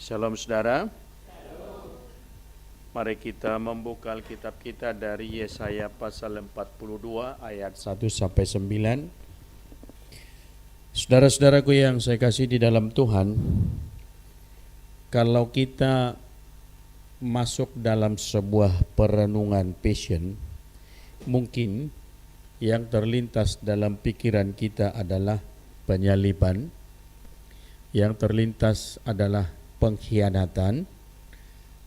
Shalom saudara. Mari kita membuka Alkitab kita dari Yesaya pasal 42 ayat 1 sampai 9. Saudara-saudaraku yang saya kasih di dalam Tuhan, kalau kita masuk dalam sebuah perenungan passion, mungkin yang terlintas dalam pikiran kita adalah penyaliban, yang terlintas adalah pengkhianatan,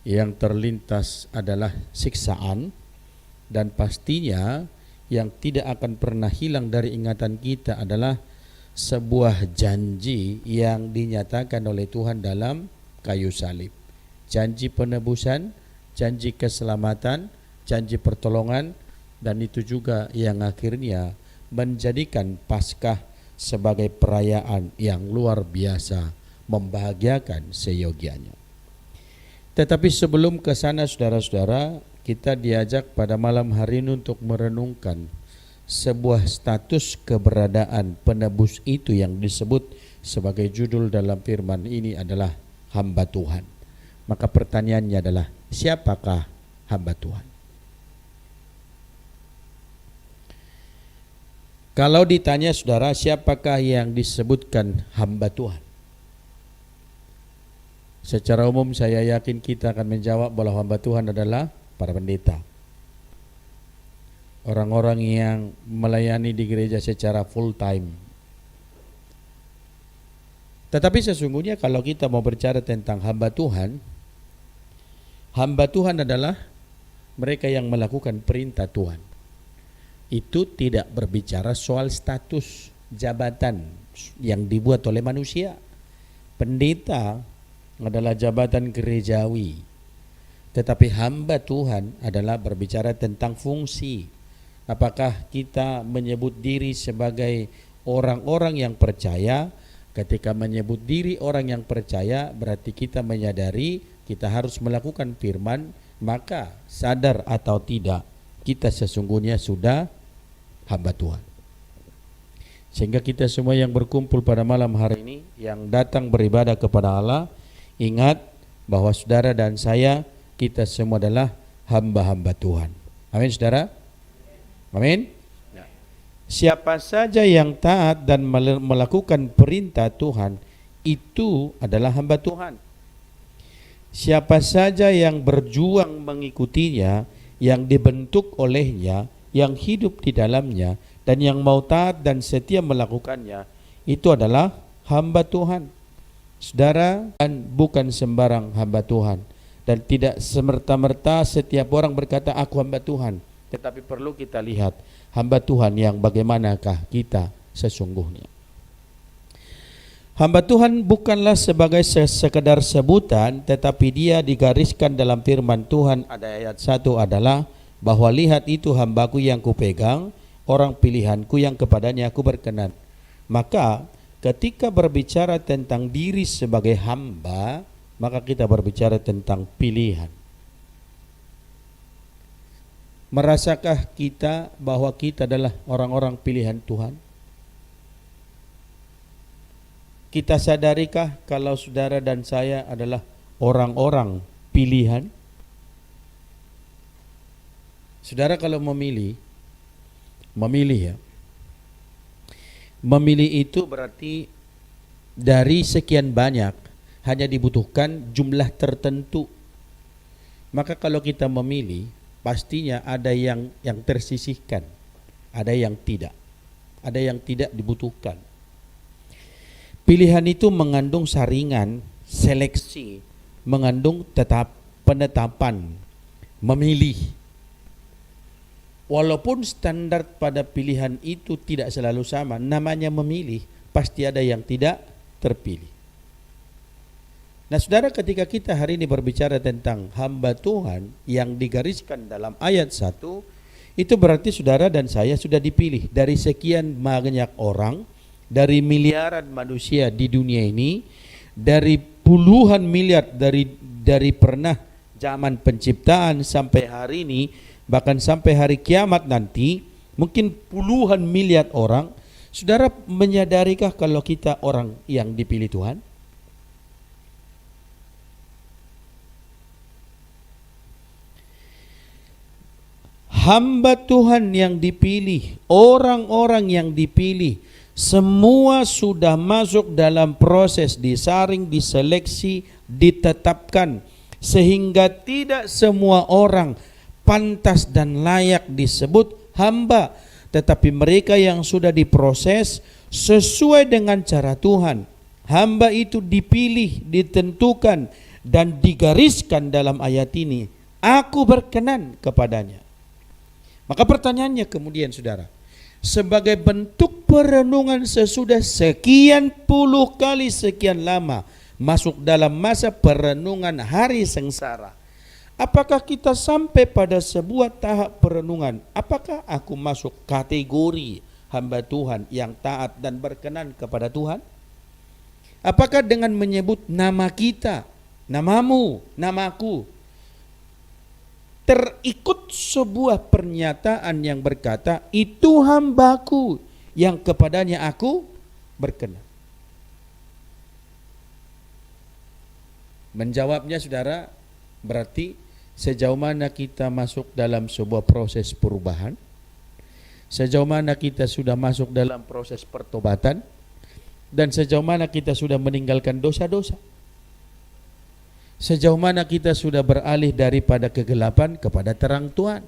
yang terlintas adalah siksaan, dan pastinya yang tidak akan pernah hilang dari ingatan kita adalah sebuah janji yang dinyatakan oleh Tuhan dalam kayu salib. Janji penebusan, janji keselamatan, janji pertolongan, dan itu juga yang akhirnya menjadikan Paskah sebagai perayaan yang luar biasa, membahagiakan seyogianya. Tetapi sebelum ke sana saudara-saudara, kita diajak pada malam hari ini untuk merenungkan sebuah status keberadaan penebus itu yang disebut sebagai judul dalam firman ini adalah hamba Tuhan. Maka pertanyaannya adalah, siapakah hamba Tuhan? Kalau ditanya saudara, siapakah yang disebutkan hamba Tuhan? Secara umum saya yakin kita akan menjawab bahwa hamba Tuhan adalah para pendeta. Orang-orang yang melayani di gereja secara full time. Tetapi sesungguhnya kalau kita mau bicara tentang hamba Tuhan adalah mereka yang melakukan perintah Tuhan. Itu tidak berbicara soal status jabatan yang dibuat oleh manusia. Pendeta adalah jabatan gerejawi, tetapi hamba Tuhan adalah berbicara tentang fungsi. Apakah kita menyebut diri sebagai orang-orang yang percaya? Ketika menyebut diri orang yang percaya, berarti kita menyadari kita harus melakukan firman, maka sadar atau tidak, kita sesungguhnya sudah hamba Tuhan. Sehingga kita semua yang berkumpul pada malam hari ini, yang datang beribadah kepada Allah, ingat bahwa saudara dan saya, kita semua adalah hamba-hamba Tuhan. Amin saudara? Amin? Siapa saja yang taat dan melakukan perintah Tuhan, itu adalah hamba Tuhan. Siapa saja yang berjuang mengikutinya, yang dibentuk olehnya, yang hidup di dalamnya, dan yang mau taat dan setia melakukannya, itu adalah hamba Tuhan. Saudara, dan bukan sembarang hamba Tuhan, dan tidak semerta-merta setiap orang berkata aku hamba Tuhan, tetapi perlu kita lihat hamba Tuhan yang bagaimanakah kita sesungguhnya. Hamba Tuhan bukanlah sebagai sekedar sebutan, tetapi dia digariskan dalam firman Tuhan. Ada ayat 1 adalah bahwa lihat itu hambaku yang kupegang, orang pilihanku yang kepadanya aku berkenan. Maka ketika berbicara tentang diri sebagai hamba, maka kita berbicara tentang pilihan. Merasakah kita bahwa kita adalah orang-orang pilihan Tuhan? Kita sadarikah kalau saudara dan saya adalah orang-orang pilihan? Saudara kalau memilih ya, memilih itu berarti dari sekian banyak hanya dibutuhkan jumlah tertentu. Maka kalau kita memilih, pastinya ada yang tersisihkan, ada yang tidak dibutuhkan. Pilihan itu mengandung saringan, seleksi, mengandung penetapan, memilih. Walaupun standar pada pilihan itu tidak selalu sama, namanya memilih, pasti ada yang tidak terpilih. Nah saudara, ketika kita hari ini berbicara tentang hamba Tuhan yang digariskan dalam ayat 1, itu berarti saudara dan saya sudah dipilih dari sekian banyak orang, dari miliaran manusia di dunia ini, dari puluhan miliar, dari pernah zaman penciptaan sampai hari ini, bahkan sampai hari kiamat nanti, mungkin puluhan miliar orang. Saudara menyadarikah kalau kita orang yang dipilih Tuhan? hamba Tuhan yang dipilih, orang-orang yang dipilih, semua sudah masuk dalam proses disaring, diseleksi, ditetapkan, sehingga tidak semua orang pantas dan layak disebut hamba, tetapi mereka yang sudah diproses sesuai dengan cara Tuhan. Hamba itu dipilih, ditentukan, dan digariskan dalam ayat ini. Aku berkenan kepadanya. Maka pertanyaannya kemudian saudara, sebagai bentuk perenungan sesudah sekian puluh kali sekian lama masuk dalam masa perenungan hari sengsara, apakah kita sampai pada sebuah tahap perenungan? Apakah aku masuk kategori hamba Tuhan yang taat dan berkenan kepada Tuhan? Apakah dengan menyebut nama kita, namamu, namaku, terikut sebuah pernyataan yang berkata, itu hambaku yang kepadanya aku berkenan? Menjawabnya saudara, berarti sejauh mana kita masuk dalam sebuah proses perubahan, sejauh mana kita sudah masuk dalam proses pertobatan, dan sejauh mana kita sudah meninggalkan dosa-dosa, sejauh mana kita sudah beralih daripada kegelapan kepada terang Tuhan,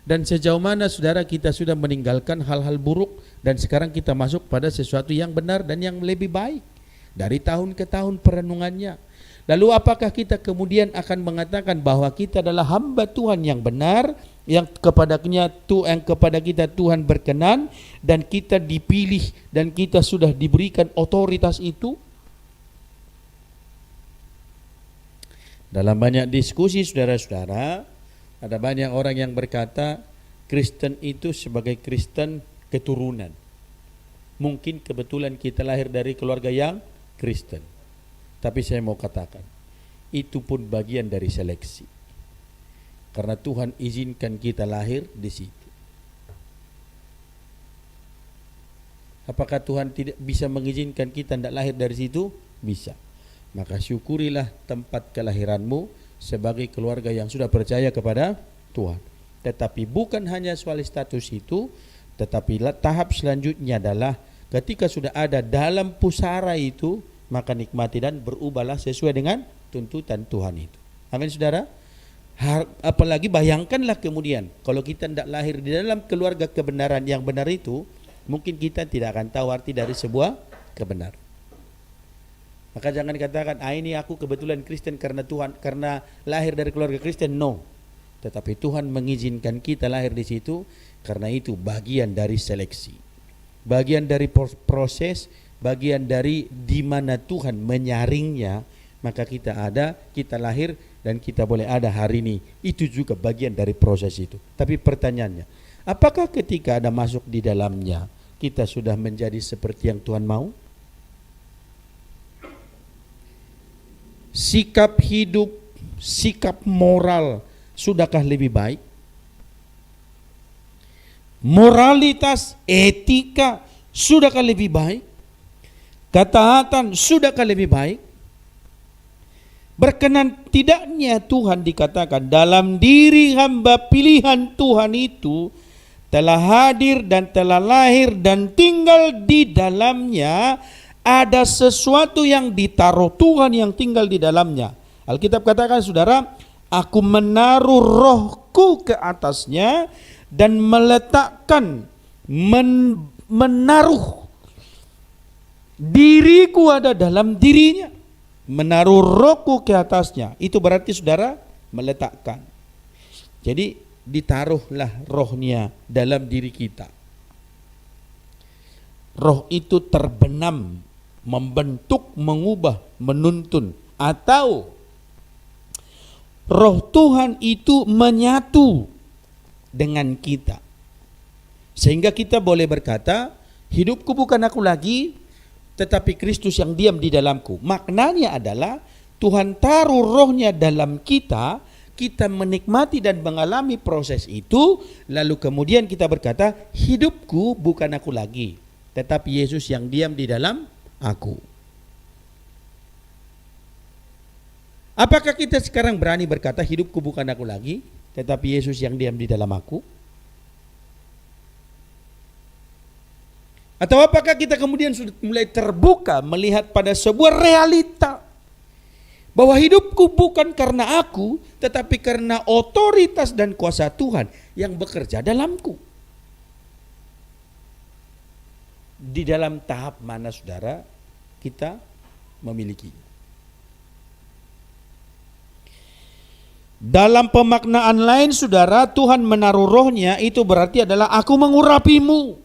dan sejauh mana saudara kita sudah meninggalkan hal-hal buruk dan sekarang kita masuk pada sesuatu yang benar dan yang lebih baik dari tahun ke tahun perenungannya. Lalu apakah kita kemudian akan mengatakan bahwa kita adalah hamba Tuhan yang benar, yang kepada kita Tuhan berkenan, dan kita dipilih dan kita sudah diberikan otoritas itu? Dalam banyak diskusi saudara-saudara, ada banyak orang yang berkata Kristen itu sebagai Kristen keturunan. Mungkin kebetulan kita lahir dari keluarga yang Kristen. Tapi saya mau katakan, itu pun bagian dari seleksi. Karena Tuhan izinkan kita lahir di situ. Apakah Tuhan tidak bisa mengizinkan kita tidak lahir dari situ? Bisa. Maka syukurilah tempat kelahiranmu sebagai keluarga yang sudah percaya kepada Tuhan. Tetapi bukan hanya soal status itu, tetapi tahap selanjutnya adalah ketika sudah ada dalam pusara itu, maka nikmati dan berubahlah sesuai dengan tuntutan Tuhan itu. Amin saudara. Apalagi bayangkanlah kemudian kalau kita tidak lahir di dalam keluarga kebenaran yang benar itu, mungkin kita tidak akan tahu arti dari sebuah kebenaran. Maka jangan katakan, ini aku kebetulan Kristen karena Tuhan, karena lahir dari keluarga Kristen. No. Tetapi Tuhan mengizinkan kita lahir di situ karena itu bagian dari seleksi. Bagian dari proses, bagian dari di mana Tuhan menyaringnya, maka kita lahir dan kita boleh ada hari ini. Itu juga bagian dari proses itu. Tapi pertanyaannya, apakah ketika ada masuk di dalamnya, kita sudah menjadi seperti yang Tuhan mau? Sikap hidup, sikap moral, sudahkah lebih baik? Moralitas, etika, sudahkah lebih baik? Ketaatan, sudahkah lebih baik? Berkenan tidaknya Tuhan dikatakan dalam diri hamba pilihan Tuhan itu telah hadir dan telah lahir dan tinggal di dalamnya ada sesuatu yang ditaruh Tuhan yang tinggal di dalamnya. Alkitab katakan saudara, aku menaruh rohku ke atasnya dan meletakkan, menaruh diriku ada dalam dirinya, menaruh rohku ke atasnya. Itu berarti saudara meletakkan. Jadi ditaruhlah rohnya dalam diri kita. Roh itu terbenam, membentuk, mengubah, menuntun. Atau roh Tuhan itu menyatu dengan kita. Sehingga kita boleh berkata, hidupku bukan aku lagi, tetapi Kristus yang diam di dalamku. Maknanya adalah Tuhan taruh rohnya dalam kita, kita menikmati dan mengalami proses itu, lalu kemudian kita berkata, hidupku bukan aku lagi, tetapi Yesus yang diam di dalam aku. Apakah kita sekarang berani berkata, hidupku bukan aku lagi? tetapi Yesus yang diam di dalam aku? Atau apakah kita kemudian sudah mulai terbuka melihat pada sebuah realita bahwa hidupku bukan karena aku, tetapi karena otoritas dan kuasa Tuhan yang bekerja dalamku. Di dalam tahap mana saudara kita memilikinya? Dalam pemaknaan lain saudara, Tuhan menaruh rohnya itu berarti adalah aku mengurapimu.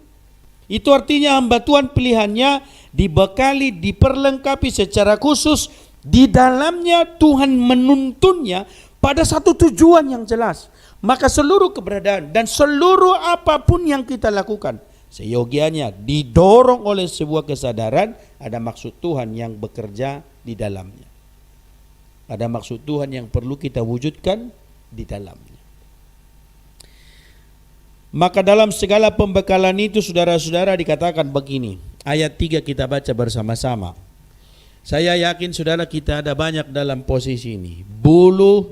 Itu artinya hamba Tuhan pilihannya dibekali, diperlengkapi secara khusus. Di dalamnya Tuhan menuntunnya pada satu tujuan yang jelas. Maka seluruh keberadaan dan seluruh apapun yang kita lakukan, seyogianya didorong oleh sebuah kesadaran ada maksud Tuhan yang bekerja di dalamnya. Ada maksud Tuhan yang perlu kita wujudkan di dalamnya. Maka dalam segala pembekalan itu saudara-saudara dikatakan begini. Ayat 3 kita baca bersama-sama. Saya yakin saudara kita ada banyak dalam posisi ini. Bulu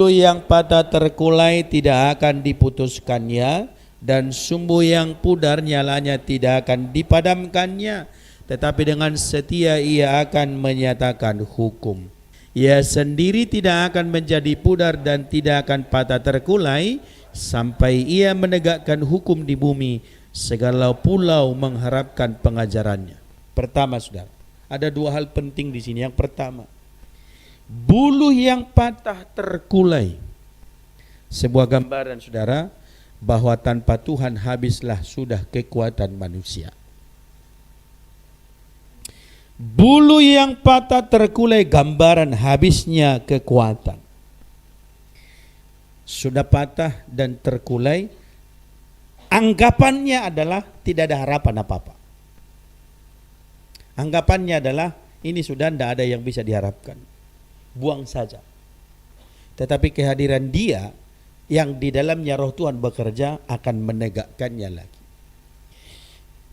yang patah terkulai tidak akan diputuskannya, dan sumbu yang pudar nyalanya tidak akan dipadamkannya. Tetapi dengan setia ia akan menyatakan hukum. Ia sendiri tidak akan menjadi pudar dan tidak akan patah terkulai, sampai ia menegakkan hukum di bumi, segala pulau mengharapkan pengajarannya. Pertama saudara, ada dua hal penting di sini. Yang pertama, bulu yang patah terkulai. Sebuah gambaran saudara, bahwa tanpa Tuhan habislah sudah kekuatan manusia. Bulu yang patah terkulai gambaran habisnya kekuatan. Sudah patah dan terkulai, anggapannya adalah tidak ada harapan apa-apa. Anggapannya adalah ini sudah tidak ada yang bisa diharapkan, buang saja. Tetapi kehadiran Dia yang di dalamnya roh Tuhan bekerja akan menegakkannya lagi.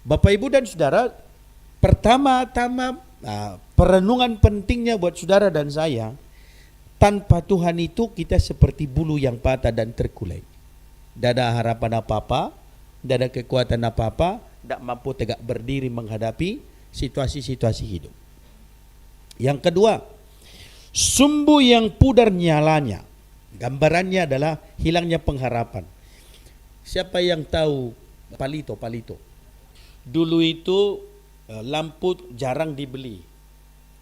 Bapak Ibu dan saudara, pertama-tama perenungan pentingnya buat saudara dan saya, tanpa Tuhan itu kita seperti bulu yang patah dan terkulai. Tidak ada harapan apa-apa, tidak ada kekuatan apa-apa, tidak mampu tegak berdiri menghadapi situasi-situasi hidup. Yang kedua, sumbu yang pudar nyalanya. Gambarannya adalah hilangnya pengharapan. Siapa yang tahu palito? Dulu itu lampu jarang dibeli.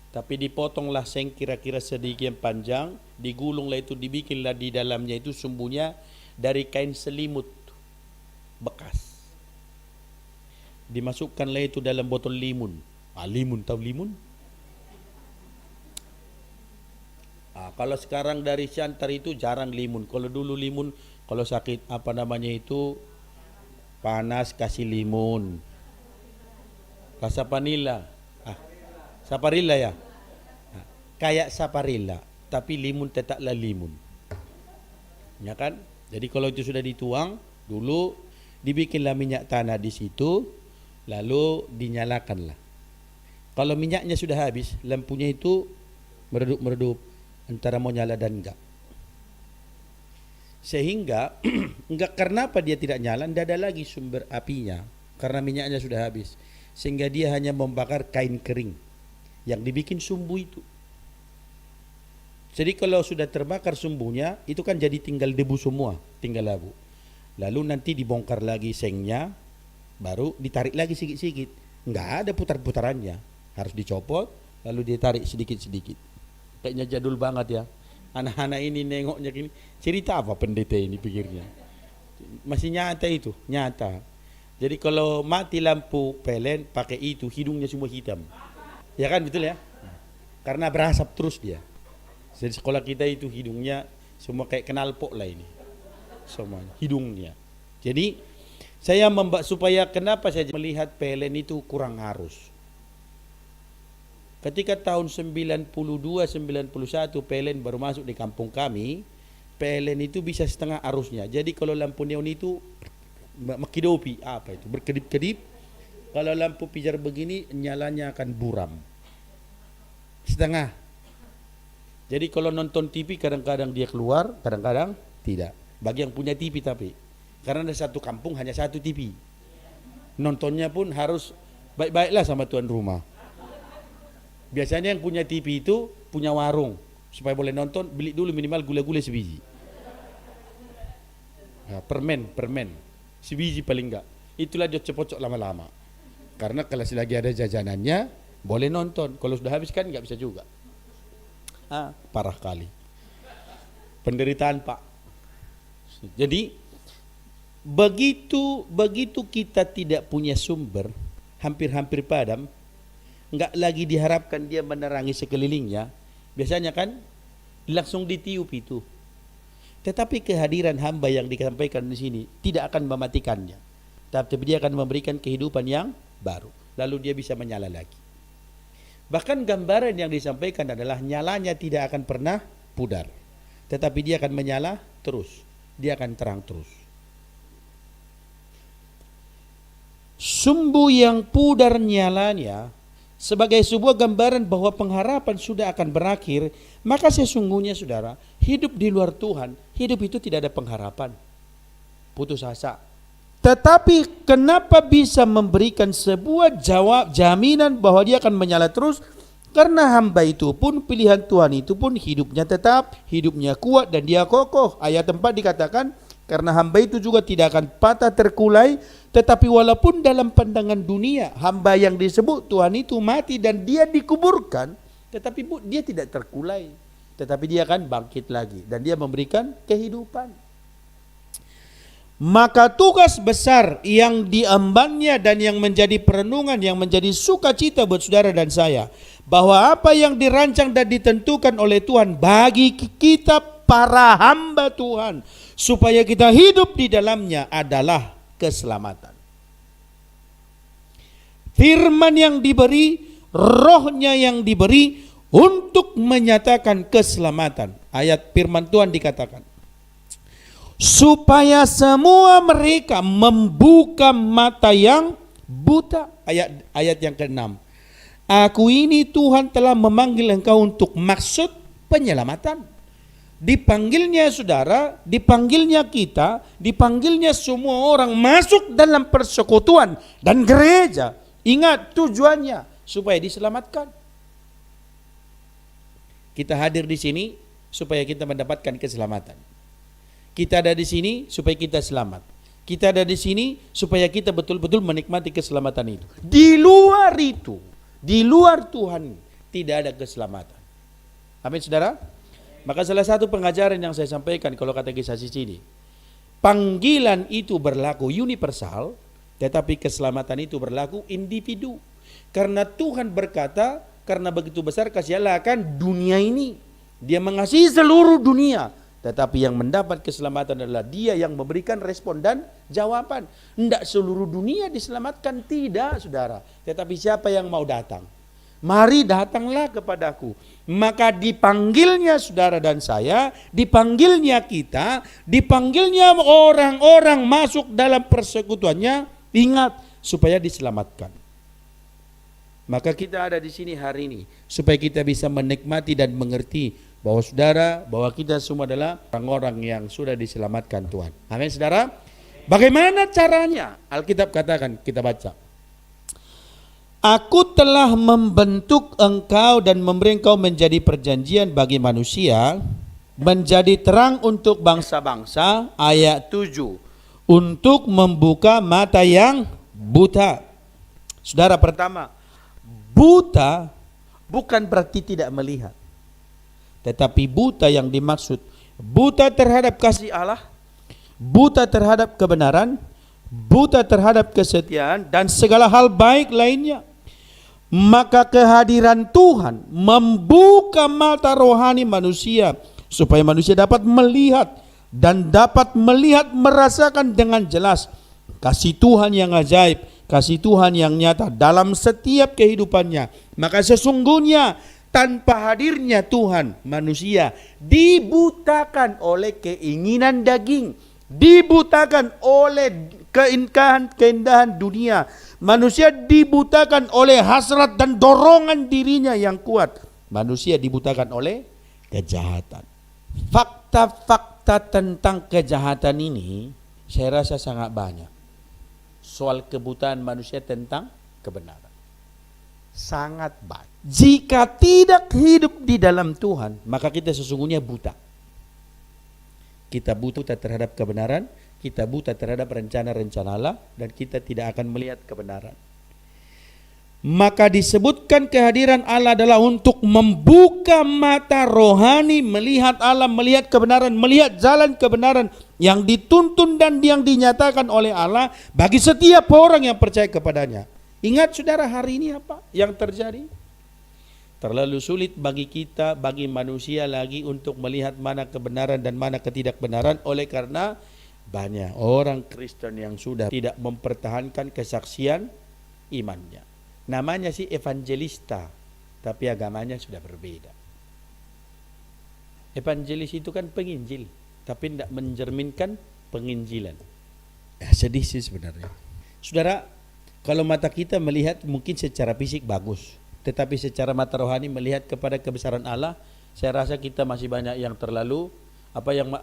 Tapi dipotonglah seng kira-kira sedikit panjang, digulunglah itu, dibikinlah di dalamnya itu sumbunya dari kain selimut bekas. Dimasukkanlah itu dalam botol limun. Limun, tahu limun? Kalau sekarang dari Siantar itu jarang limun. Kalau dulu limun, kalau sakit panas kasih limun. Rasa vanila. Saparilla ya? Kayak saparilla, tapi limun tetaplah limun. Ya kan? Jadi kalau itu sudah dituang, dulu dibikinlah minyak tanah di situ, lalu dinyalakanlah. Kalau minyaknya sudah habis, lampunya itu meredup-meredup antara mau nyala dan enggak. Sehingga enggak, karena apa dia tidak nyala, tidak ada lagi sumber apinya karena minyaknya sudah habis. Sehingga dia hanya membakar kain kering yang dibikin sumbu itu. Jadi kalau sudah terbakar sumbunya, itu kan jadi tinggal debu semua, tinggal labu. Lalu nanti dibongkar lagi sengnya, baru ditarik lagi sedikit-sedikit. Enggak ada putar-putarannya, harus dicopot, lalu ditarik sedikit-sedikit. Kayaknya jadul banget ya. Anak-anak ini nengoknya gini, cerita apa pendeta ini pikirnya. Masih nyata itu, nyata. Jadi kalau mati lampu PLN pakai itu, hidungnya semua hitam. Ya kan, betul ya? Karena berasap terus dia. Jadi sekolah kita itu hidungnya semua kayak knalpot lah ini. Semuanya, hidungnya. Jadi saya supaya kenapa saya melihat PLN itu kurang arus. Ketika tahun 92-91 PLN baru masuk di kampung kami, PLN itu bisa setengah arusnya. Jadi kalau lampu neon itu makidopi, apa itu, berkedip-kedip. Kalau lampu pijar begini, nyalanya akan buram. Setengah. Jadi kalau nonton TV kadang-kadang dia keluar, kadang-kadang tidak. Bagi yang punya TV tapi, karena ada satu kampung hanya satu TV. Nontonnya pun harus baik-baiklah sama tuan rumah. Biasanya yang punya TV itu punya warung, supaya boleh nonton beli dulu minimal gula-gula sebiji. Nah, permen sebiji paling enggak. Itulah dia cepocok lama-lama. Karena kalau selagi ada jajanannya boleh nonton. Kalau sudah habis kan enggak bisa juga. Parah kali. Penderitaan Pak. Jadi begitu kita tidak punya sumber, hampir-hampir padam, enggak lagi diharapkan dia menerangi sekelilingnya. Biasanya kan langsung ditiup itu. Tetapi kehadiran hamba yang disampaikan di sini tidak akan mematikannya. Tapi dia akan memberikan kehidupan yang baru. Lalu dia bisa menyala lagi. Bahkan gambaran yang disampaikan adalah nyalanya tidak akan pernah pudar. Tetapi dia akan menyala terus. Dia akan terang terus. Sumbu yang pudar nyalanya sebagai sebuah gambaran bahwa pengharapan sudah akan berakhir, maka sesungguhnya saudara, hidup di luar Tuhan, hidup itu tidak ada pengharapan. Putus asa. Tetapi kenapa bisa memberikan sebuah jaminan bahwa dia akan menyala terus? Karena hamba itu pun, pilihan Tuhan itu pun hidupnya tetap, hidupnya kuat dan dia kokoh. Ayat 4 dikatakan, karena hamba itu juga tidak akan patah terkulai, tetapi walaupun dalam pandangan dunia, hamba yang disebut Tuhan itu mati dan dia dikuburkan, tetapi dia tidak terkulai. Tetapi dia akan bangkit lagi dan dia memberikan kehidupan. Maka tugas besar yang diembannya dan yang menjadi perenungan, yang menjadi sukacita buat saudara dan saya, bahwa apa yang dirancang dan ditentukan oleh Tuhan bagi kita para hamba Tuhan, supaya kita hidup di dalamnya adalah keselamatan. Firman yang diberi, rohnya yang diberi untuk menyatakan keselamatan. Ayat firman Tuhan dikatakan, supaya semua mereka membuka mata yang buta. Ayat yang ke-6. Aku ini Tuhan telah memanggil engkau untuk maksud penyelamatan. Dipanggilnya saudara, dipanggilnya kita, dipanggilnya semua orang masuk dalam persekutuan dan gereja. Ingat tujuannya supaya diselamatkan. Kita hadir di sini supaya kita mendapatkan keselamatan. Kita ada di sini supaya kita selamat. Kita ada di sini supaya kita betul-betul menikmati keselamatan itu. Di luar itu, di luar Tuhan tidak ada keselamatan. Amin saudara. Maka salah satu pengajaran yang saya sampaikan kalau katekisasi sini, panggilan itu berlaku universal, tetapi keselamatan itu berlaku individu. Karena Tuhan berkata, karena begitu besar kasih Allah akan dunia ini, dia mengasihi seluruh dunia. Tetapi yang mendapat keselamatan adalah dia yang memberikan respon dan jawaban. Tidak seluruh dunia diselamatkan, tidak saudara. Tetapi siapa yang mau datang? Mari datanglah kepadaku. Maka dipanggilnya saudara dan saya, dipanggilnya kita, dipanggilnya orang-orang masuk dalam persekutuannya, ingat supaya diselamatkan. Maka kita ada di sini hari ini supaya kita bisa menikmati dan mengerti bahwa saudara, bahwa kita semua adalah orang-orang yang sudah diselamatkan Tuhan. Amin saudara. Bagaimana caranya? Alkitab katakan, kita baca. Aku telah membentuk engkau dan memberi engkau menjadi perjanjian bagi manusia, menjadi terang untuk bangsa-bangsa. Ayat 7. Untuk membuka mata yang buta. Saudara, pertama, buta bukan berarti tidak melihat. Tetapi buta yang dimaksud, buta terhadap kasih Allah, buta terhadap kebenaran, buta terhadap kesetiaan, dan segala hal baik lainnya. Maka kehadiran Tuhan membuka mata rohani manusia, supaya manusia dapat melihat, dan dapat melihat, merasakan dengan jelas kasih Tuhan yang ajaib, kasih Tuhan yang nyata dalam setiap kehidupannya. Maka sesungguhnya tanpa hadirnya Tuhan, manusia dibutakan oleh keinginan daging, dibutakan oleh keindahan dunia. Manusia dibutakan oleh hasrat dan dorongan dirinya yang kuat. Manusia dibutakan oleh kejahatan. Fakta-fakta tentang kejahatan ini saya rasa sangat banyak. Soal kebutaan manusia tentang kebenaran. Sangat banyak. Jika tidak hidup di dalam Tuhan, maka kita sesungguhnya buta. Kita buta terhadap kebenaran, kita buta terhadap rencana-rencana Allah, dan kita tidak akan melihat kebenaran. Maka disebutkan kehadiran Allah adalah untuk membuka mata rohani, melihat Allah, melihat kebenaran, melihat jalan kebenaran yang dituntun dan yang dinyatakan oleh Allah bagi setiap orang yang percaya kepadanya. Ingat saudara, hari ini apa yang terjadi? Terlalu sulit bagi kita, bagi manusia lagi untuk melihat mana kebenaran dan mana ketidakbenaran, oleh karena banyak orang Kristen yang sudah tidak mempertahankan kesaksian imannya. Namanya sih evangelista, tapi agamanya sudah berbeda. Evangelis itu kan penginjil, tapi tidak mencerminkan penginjilan. Sedih sih sebenarnya. Saudara, kalau mata kita melihat mungkin secara fisik bagus, tetapi secara mata rohani melihat kepada kebesaran Allah, saya rasa kita masih banyak yang terlalu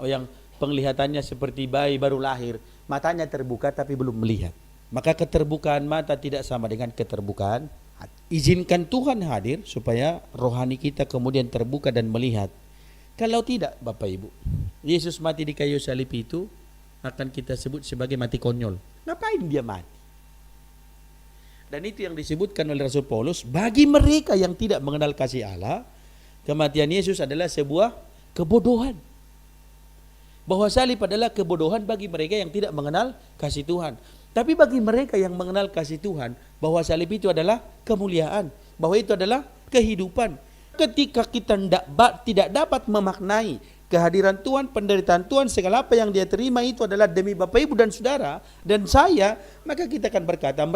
yang penglihatannya seperti bayi baru lahir, matanya terbuka tapi belum melihat. Maka keterbukaan mata tidak sama dengan keterbukaan hati. Izinkan Tuhan hadir supaya rohani kita kemudian terbuka dan melihat. Kalau tidak, Bapak Ibu, Yesus mati di kayu salib itu akan kita sebut sebagai mati konyol. Ngapain dia mati? Dan itu yang disebutkan oleh Rasul Paulus, bagi mereka yang tidak mengenal kasih Allah, kematian Yesus adalah sebuah kebodohan. Bahwa salib adalah kebodohan bagi mereka yang tidak mengenal kasih Tuhan. Tapi bagi mereka yang mengenal kasih Tuhan, bahwa salib itu adalah kemuliaan, bahwa itu adalah kehidupan. Ketika kita tidak dapat memaknai kehadiran Tuhan, penderitaan Tuhan, segala apa yang dia terima itu adalah demi Bapak Ibu dan Saudara dan saya, maka kita akan berkata,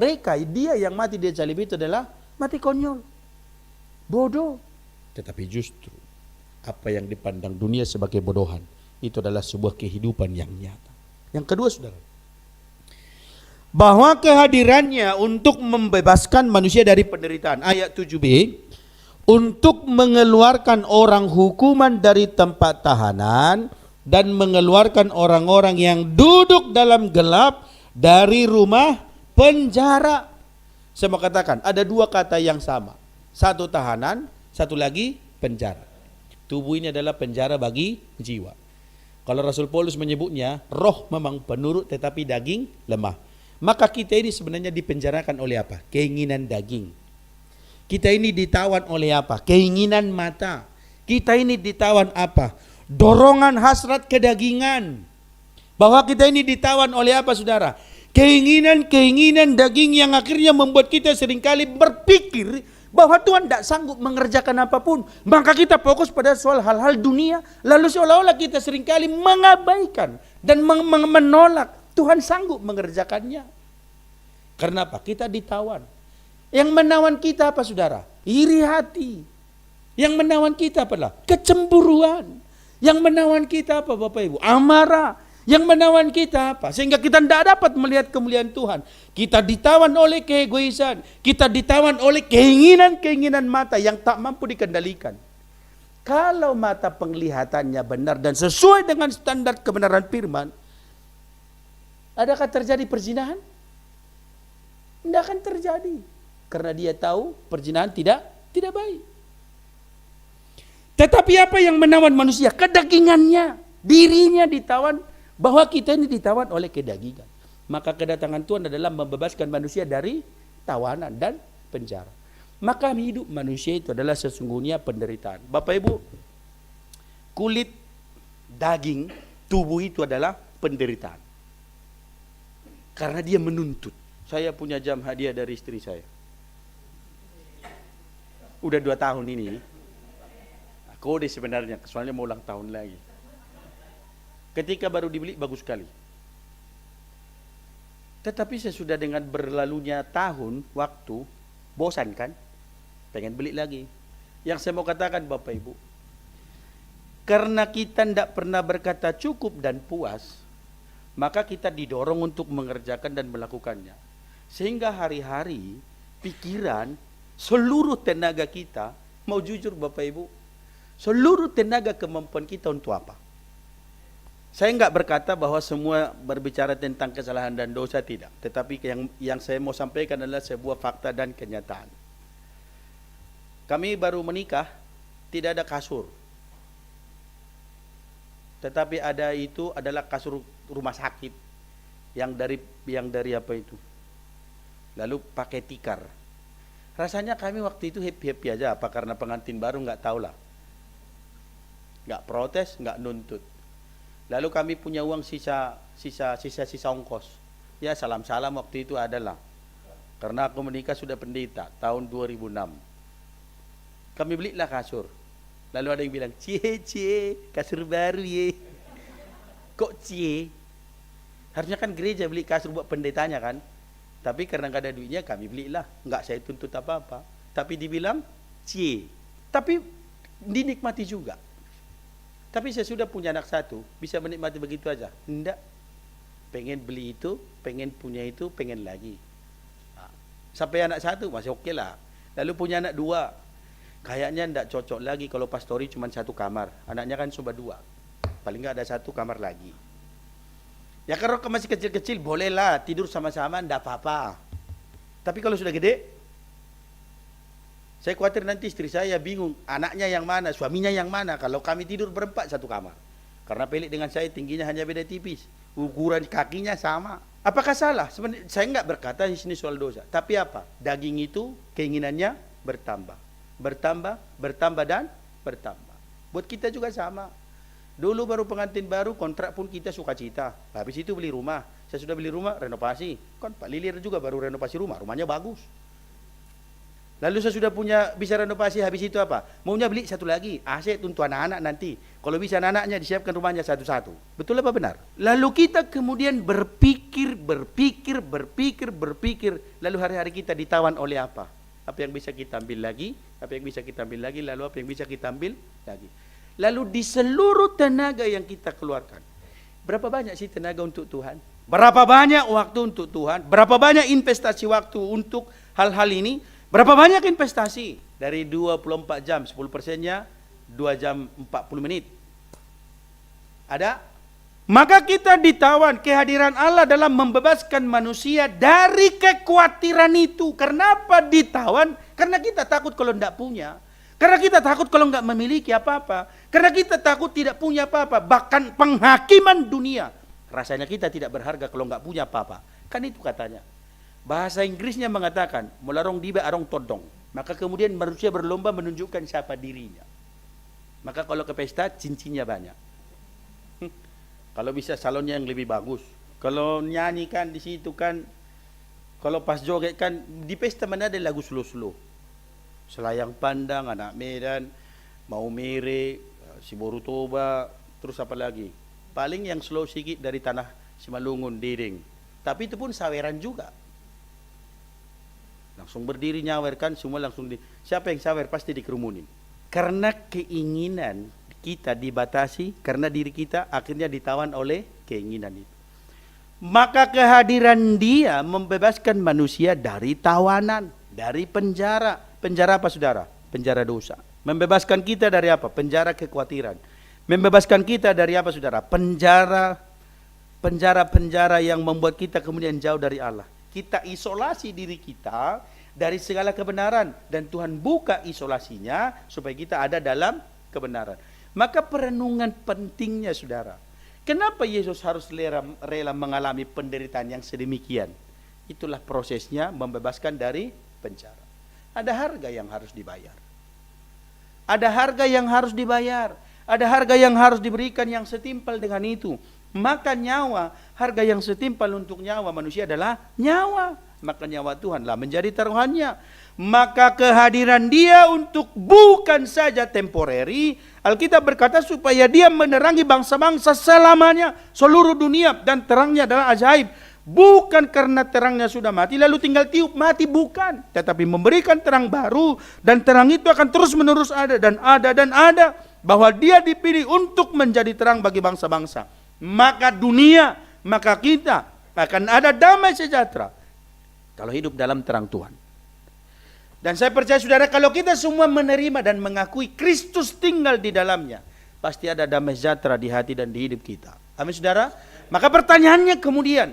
dia yang mati di salib itu adalah mati konyol, bodoh. Tetapi justru apa yang dipandang dunia sebagai bodohan, itu adalah sebuah kehidupan yang nyata. Yang kedua, saudara, bahwa kehadirannya untuk membebaskan manusia dari penderitaan. Ayat 7b, untuk mengeluarkan orang hukuman dari tempat tahanan dan mengeluarkan orang-orang yang duduk dalam gelap dari rumah penjara. Saya mau katakan, ada dua kata yang sama. Satu tahanan, satu lagi penjara. Tubuh ini adalah penjara bagi jiwa. Kalau Rasul Paulus menyebutnya, roh memang penurut tetapi daging lemah. Maka kita ini sebenarnya dipenjarakan oleh apa? Keinginan daging. Kita ini ditawan oleh apa? Keinginan mata. Kita ini ditawan apa? Dorongan hasrat kedagingan. Bahwa kita ini ditawan oleh apa, saudara? Keinginan daging yang akhirnya membuat kita seringkali berpikir bahwa Tuhan tidak sanggup mengerjakan apapun. Maka kita fokus pada soal hal-hal dunia. Lalu seolah-olah kita seringkali mengabaikan dan menolak Tuhan sanggup mengerjakannya. Karena apa? Kita ditawan. Yang menawan kita apa, saudara? Iri hati. Yang menawan kita adalah kecemburuan. Yang menawan kita apa, Bapak Ibu? Amarah. Yang menawan kita apa? Sehingga kita tidak dapat melihat kemuliaan Tuhan. Kita ditawan oleh keegoisan. Kita ditawan oleh keinginan-keinginan mata yang tak mampu dikendalikan. Kalau mata penglihatannya benar dan sesuai dengan standar kebenaran firman, adakah terjadi perzinahan? Tidak akan terjadi. Karena dia tahu perzinahan tidak baik. Tetapi apa yang menawan manusia? Kedagingannya. Dirinya ditawan, bahwa kita ini ditawan oleh kedagingan. Maka kedatangan Tuhan adalah membebaskan manusia dari tawanan dan penjara. Maka hidup manusia itu adalah sesungguhnya penderitaan. Bapak Ibu, kulit, daging, tubuh itu adalah penderitaan. Karena dia menuntut. Saya punya jam hadiah dari istri saya. Udah 2 tahun ini. Kode sebenarnya, soalnya mau ulang tahun lagi. Ketika baru dibeli bagus sekali. Tetapi sesudah dengan berlalunya tahun, waktu, bosan kan? Pengen beli lagi. Yang saya mau katakan Bapak Ibu, karena kita tidak pernah berkata cukup dan puas, maka kita didorong untuk mengerjakan dan melakukannya. Sehingga hari-hari, pikiran, seluruh tenaga kita, mau jujur Bapak Ibu, Seluruh tenaga kemampuan kita untuk apa? Saya enggak berkata bahwa semua berbicara tentang kesalahan dan dosa, tidak. Tetapi yang saya mau sampaikan adalah sebuah fakta dan kenyataan. Kami baru menikah, tidak ada kasur. Tetapi ada itu adalah kasur rumah sakit yang dari apa itu? Lalu pakai tikar. Rasanya kami waktu itu happy-happy aja, apa karena pengantin baru enggak tahulah. Enggak protes, enggak nuntut. Lalu kami punya uang sisa ongkos. Ya salam-salam waktu itu adalah. Karena aku menikah sudah pendeta tahun 2006. Kami belilah kasur. Lalu ada yang bilang, cie, kasur baru ye. Kok cie? Harusnya kan gereja beli kasur buat pendetanya kan. Tapi karena nggak ada duitnya kami belilah. Nggak saya tuntut apa-apa. Tapi dibilang cie. Tapi dinikmati juga. Tapi saya sudah punya anak satu, bisa menikmati begitu aja? Enggak. Pengen beli itu, pengen punya itu, pengen lagi. Nah, sampai anak satu masih oke lah. Lalu punya anak dua. Kayaknya enggak cocok lagi kalau pastori cuma satu kamar. Anaknya kan cuma dua. Paling enggak ada satu kamar lagi. Ya kalau masih kecil-kecil bolehlah tidur sama-sama, enggak apa-apa. Tapi kalau sudah gede, saya khawatir nanti istri saya bingung, anaknya yang mana, suaminya yang mana, kalau kami tidur berempat satu kamar. Karena pelik dengan saya, tingginya hanya beda tipis, ukuran kakinya sama. Apakah salah? Sebenarnya saya enggak berkata di sini soal dosa. Tapi apa? Daging itu keinginannya bertambah. Bertambah dan bertambah. Buat kita juga sama. Dulu baru pengantin baru, kontrak pun kita suka cita. Habis itu beli rumah. Saya sudah beli rumah, renovasi. Kan Pak Lilir juga baru renovasi rumah, rumahnya bagus. Lalu saya sudah bisa renovasi, habis itu apa? Maunya beli satu lagi, AC untuk anak-anak nanti. Kalau bisa anak-anaknya disiapkan rumahnya satu-satu. Betul apa benar? Lalu kita kemudian berpikir. Lalu hari-hari kita ditawan oleh apa? Apa yang bisa kita ambil lagi? Apa yang bisa kita ambil lagi? Lalu apa yang bisa kita ambil lagi? Lalu di seluruh tenaga yang kita keluarkan, berapa banyak sih tenaga untuk Tuhan? Berapa banyak waktu untuk Tuhan? Berapa banyak investasi waktu untuk hal-hal ini? Berapa banyak investasi? Dari 24 jam, 10%-nya 2 jam 40 menit. Ada? Maka kita ditawan, kehadiran Allah dalam membebaskan manusia dari kekhawatiran itu. Kenapa ditawan? Karena kita takut kalau tidak punya. Karena kita takut kalau nggak memiliki apa-apa. Karena kita takut tidak punya apa-apa. Bahkan penghakiman dunia. Rasanya kita tidak berharga kalau nggak punya apa-apa. Kan itu katanya. Bahasa Inggrisnya mengatakan, melarong diba arong todong. Maka kemudian manusia berlomba menunjukkan siapa dirinya. Maka kalau ke pesta, cincinnya banyak. Kalau bisa salonnya yang lebih bagus. Kalau nyanyi kan di situ kan, kalau pas joget kan, di pesta mana ada lagu slow-slow. Selayang Pandang, Anak Medan, Mau Mere, Si Boru Toba, terus apa lagi? Paling yang slow sedikit dari Tanah Simalungun, Diding. Tapi itu pun saweran juga. Langsung berdiri nyawer kan, semua langsung siapa yang sawer pasti dikerumunin. Karena keinginan kita dibatasi, karena diri kita akhirnya ditawan oleh keinginan itu. Maka kehadiran Dia membebaskan manusia dari tawanan, dari penjara. Penjara apa saudara? Penjara dosa. Membebaskan kita dari apa? Penjara kekhawatiran. Membebaskan kita dari apa saudara? Penjara yang membuat kita kemudian jauh dari Allah. Kita isolasi diri kita dari segala kebenaran. Dan Tuhan buka isolasinya supaya kita ada dalam kebenaran. Maka perenungan pentingnya saudara. Kenapa Yesus harus rela mengalami penderitaan yang sedemikian? Itulah prosesnya membebaskan dari penjara. Ada harga yang harus dibayar. Ada harga yang harus dibayar. Ada harga yang harus diberikan yang setimpal dengan itu. Maka nyawa, harga yang setimpal untuk nyawa manusia adalah nyawa. Maka nyawa Tuhanlah menjadi taruhannya. Maka kehadiran Dia untuk bukan saja temporary. Alkitab berkata supaya Dia menerangi bangsa-bangsa selamanya. Seluruh dunia dan terangnya adalah ajaib. Bukan karena terangnya sudah mati lalu tinggal tiup mati, bukan. Tetapi memberikan terang baru. Dan terang itu akan terus menerus ada dan ada dan ada. Bahwa Dia dipilih untuk menjadi terang bagi bangsa-bangsa. Maka dunia, maka kita akan ada damai sejahtera kalau hidup dalam terang Tuhan. Dan saya percaya saudara, kalau kita semua menerima dan mengakui Kristus tinggal di dalamnya, pasti ada damai sejahtera di hati dan di hidup kita. Amin saudara. Maka pertanyaannya kemudian,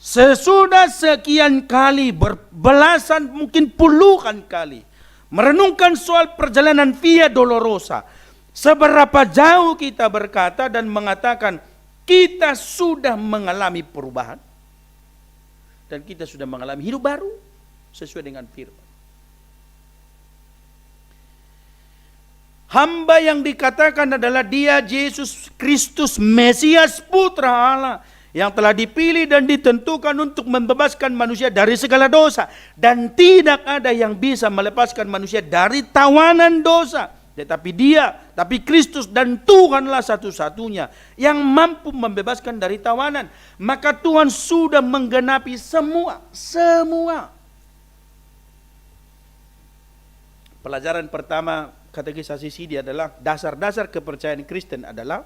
sesudah sekian kali, berbelasan mungkin puluhan kali merenungkan soal perjalanan Via Dolorosa, seberapa jauh kita berkata dan mengatakan kita sudah mengalami perubahan dan kita sudah mengalami hidup baru sesuai dengan firman. Hamba yang dikatakan adalah dia Yesus Kristus Mesias Putra Allah yang telah dipilih dan ditentukan untuk membebaskan manusia dari segala dosa. Dan tidak ada yang bisa melepaskan manusia dari tawanan dosa. Tapi Kristus dan Tuhanlah satu-satunya yang mampu membebaskan dari tawanan. Maka Tuhan sudah menggenapi semua. Pelajaran pertama katekisasi Sidi adalah dasar-dasar kepercayaan Kristen adalah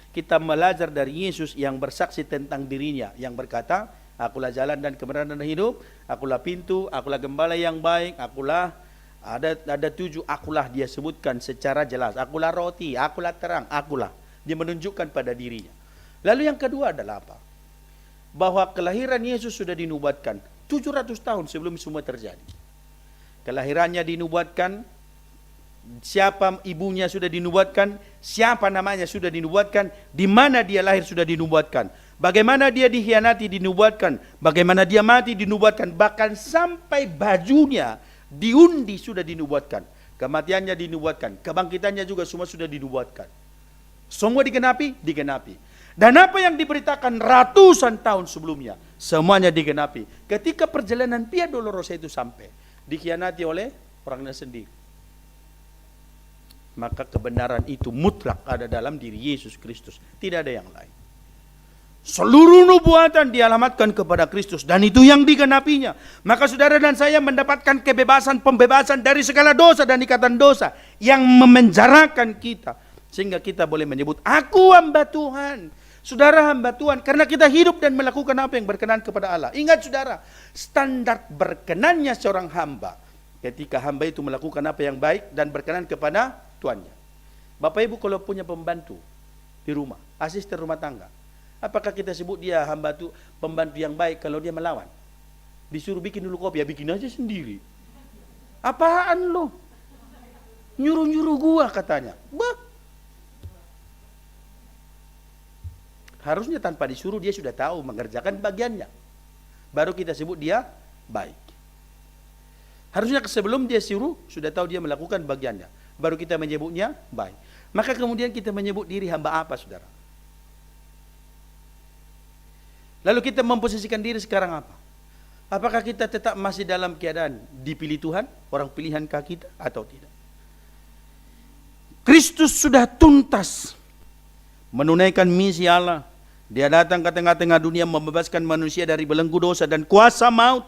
kita belajar dari Yesus yang bersaksi tentang dirinya, yang berkata, akulah jalan dan kebenaran dan hidup, akulah pintu, akulah gembala yang baik, akulah, ada 7 akulah dia sebutkan secara jelas, akulah roti, akulah terang, akulah. Dia menunjukkan pada dirinya. Lalu yang kedua adalah apa? Bahwa kelahiran Yesus sudah dinubuatkan 700 tahun sebelum semua terjadi. Kelahirannya dinubuatkan, siapa ibunya sudah dinubuatkan, siapa namanya sudah dinubuatkan, di mana dia lahir sudah dinubuatkan, bagaimana dia dikhianati dinubuatkan, bagaimana dia mati dinubuatkan, bahkan sampai bajunya diundi sudah dinubuatkan, kematiannya dinubuatkan, kebangkitannya juga semua sudah dinubuatkan. Semua digenapi. Dan apa yang diberitakan ratusan tahun sebelumnya, semuanya digenapi. Ketika perjalanan Via Dolorosa itu sampai, dikhianati oleh orangnya sendiri. Maka kebenaran itu mutlak ada dalam diri Yesus Kristus. Tidak ada yang lain. Seluruh nubuatan dialamatkan kepada Kristus. Dan itu yang digenapinya. Maka saudara dan saya mendapatkan pembebasan dari segala dosa dan ikatan dosa. Yang memenjarakan kita. Sehingga kita boleh menyebut, aku hamba Tuhan. Saudara hamba Tuhan. Karena kita hidup dan melakukan apa yang berkenan kepada Allah. Ingat saudara, standar berkenannya seorang hamba. Ketika hamba itu melakukan apa yang baik dan berkenan kepada tuannya. Bapak Ibu kalau punya pembantu di rumah, asisten rumah tangga, apakah kita sebut dia pembantu yang baik kalau dia melawan? Disuruh bikin dulu kopi, ya bikin aja sendiri. Apaan lo? Nyuruh-nyuruh gua katanya. Bah. Harusnya tanpa disuruh dia sudah tahu mengerjakan bagiannya. Baru kita sebut dia baik. Harusnya sebelum dia suruh sudah tahu dia melakukan bagiannya. Baru kita menyebutnya baik. Maka kemudian kita menyebut diri hamba apa saudara? Lalu kita memposisikan diri sekarang apa? Apakah kita tetap masih dalam keadaan dipilih Tuhan, orang pilihankah kita atau tidak? Kristus sudah tuntas menunaikan misi Allah. Dia datang ke tengah-tengah dunia membebaskan manusia dari belenggu dosa dan kuasa maut.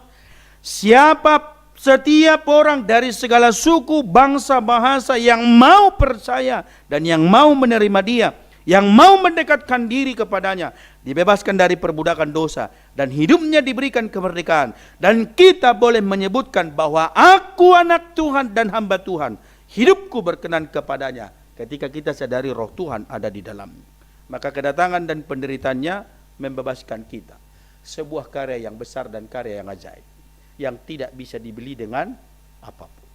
Setiap orang dari segala suku, bangsa, bahasa yang mau percaya dan yang mau menerima dia, yang mau mendekatkan diri kepadanya, dibebaskan dari perbudakan dosa dan hidupnya diberikan kemerdekaan. Dan kita boleh menyebutkan bahwa aku anak Tuhan dan hamba Tuhan, hidupku berkenan kepadanya. Ketika kita sadari roh Tuhan ada di dalamnya, maka kedatangan dan penderitaannya membebaskan kita. Sebuah karya yang besar dan karya yang ajaib, yang tidak bisa dibeli dengan apapun,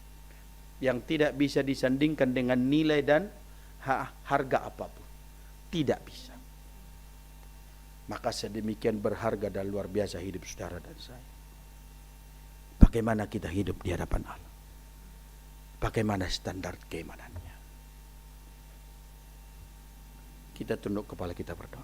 yang tidak bisa disandingkan dengan nilai dan harga apapun, tidak bisa. Maka sedemikian berharga dan luar biasa hidup saudara dan saya. Bagaimana kita hidup di hadapan Allah? Bagaimana standar keimanannya? Kita tunduk kepala, kita berdoa.